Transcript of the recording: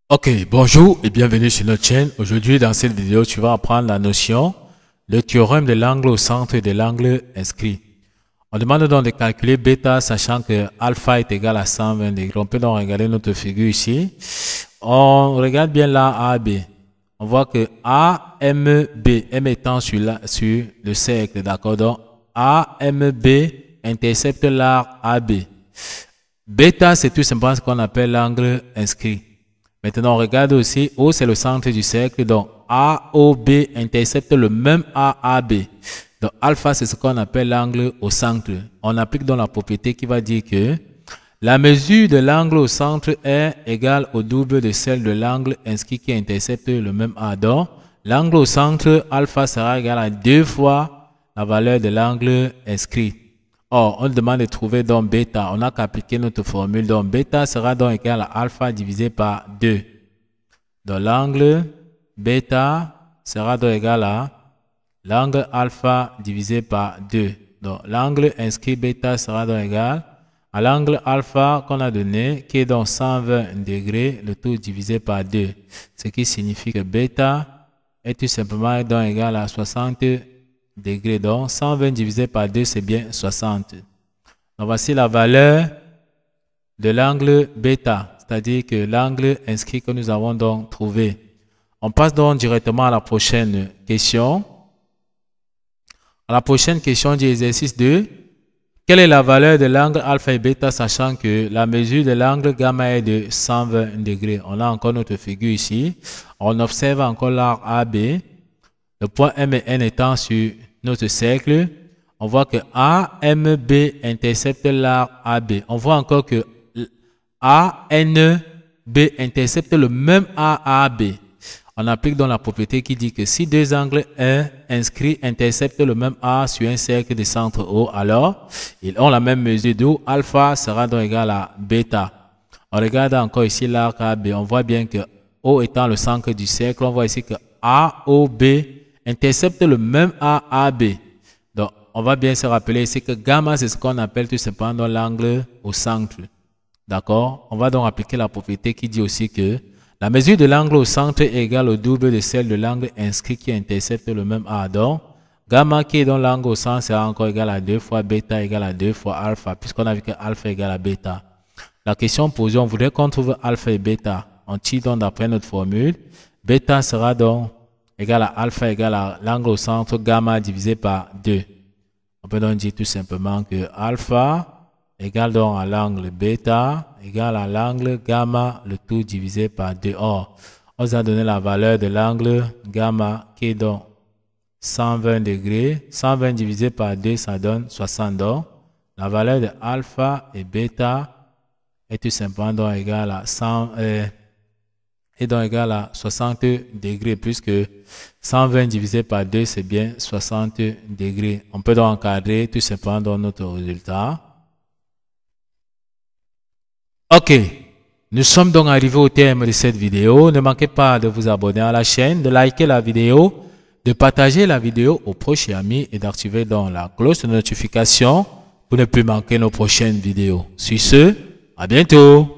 Ok, bonjour et bienvenue sur notre chaîne. Aujourd'hui, dans cette vidéo, tu vas apprendre la notion, le théorème de l'angle au centre et de l'angle inscrit. On demande donc de calculer bêta, sachant que alpha est égal à 120 degrés. On peut donc regarder notre figure ici. On regarde bien là AB. On voit que AMB, M étant sur le cercle, d'accord? Donc, AMB intercepte l'arc AB. Bêta, c'est tout simplement ce qu'on appelle l'angle inscrit. Maintenant, on regarde aussi, O c'est le centre du cercle, donc AOB intercepte le même AAB. Donc alpha c'est ce qu'on appelle l'angle au centre. On applique donc la propriété qui va dire que la mesure de l'angle au centre est égale au double de celle de l'angle inscrit qui intercepte le même A. Donc l'angle au centre alpha sera égal à 2 fois la valeur de l'angle inscrit. Or, on demande de trouver donc bêta. On n'a qu'à appliquer notre formule. Donc, bêta sera donc égal à alpha divisé par 2. Donc, l'angle bêta sera donc égal à l'angle alpha divisé par 2. Donc, l'angle inscrit bêta sera donc égal à l'angle alpha qu'on a donné, qui est donc 120 degrés, le tout divisé par 2. Ce qui signifie que bêta est tout simplement donc égal à 60 degrés. Donc 120 divisé par 2, c'est bien 60. Donc voici la valeur de l'angle bêta, c'est-à-dire que l'angle inscrit que nous avons donc trouvé. On passe donc directement à la prochaine question. À la prochaine question du exercice 2. Quelle est la valeur de l'angle alpha et bêta, sachant que la mesure de l'angle gamma est de 120 degrés. On a encore notre figure ici. On observe encore l'arc AB. Le point M et N étant sur notre cercle, on voit que AMB intercepte l'arc AB. On voit encore que ANB intercepte le même AAB. On applique donc la propriété qui dit que si deux angles inscrits interceptent le même A sur un cercle de centre O, alors ils ont la même mesure, d'où alpha sera donc égal à bêta. On regarde encore ici l'arc AB. On voit bien que O étant le centre du cercle, on voit ici que AOB intercepte le même AAB. Donc, on va bien se rappeler ici que gamma, c'est ce qu'on appelle tout simplement l'angle au centre. D'accord? On va donc appliquer la propriété qui dit aussi que la mesure de l'angle au centre est égale au double de celle de l'angle inscrit qui intercepte le même A. Donc, gamma qui est dans l'angle au centre sera encore égal à 2 fois bêta égale à 2 fois alpha, puisqu'on a vu que alpha égale à bêta. La question posée, on voudrait qu'on trouve alpha et bêta. On tire donc d'après notre formule. Bêta sera donc égal à alpha égale à l'angle au centre gamma divisé par 2. On peut donc dire tout simplement que alpha égale donc à l'angle bêta égale à l'angle gamma, le tout divisé par 2. Or, on nous a donné la valeur de l'angle gamma qui est donc 120 degrés. 120 divisé par 2, ça donne 60. Donc, la valeur de alpha et bêta est tout simplement donc égale à 100. Est donc égal à 60 degrés, puisque 120 divisé par 2, c'est bien 60 degrés. On peut donc encadrer tout simplement dans notre résultat. Ok, nous sommes donc arrivés au terme de cette vidéo. Ne manquez pas de vous abonner à la chaîne, de liker la vidéo, de partager la vidéo aux proches et amis et d'activer donc la cloche de notification pour ne plus manquer nos prochaines vidéos. Sur ce, à bientôt.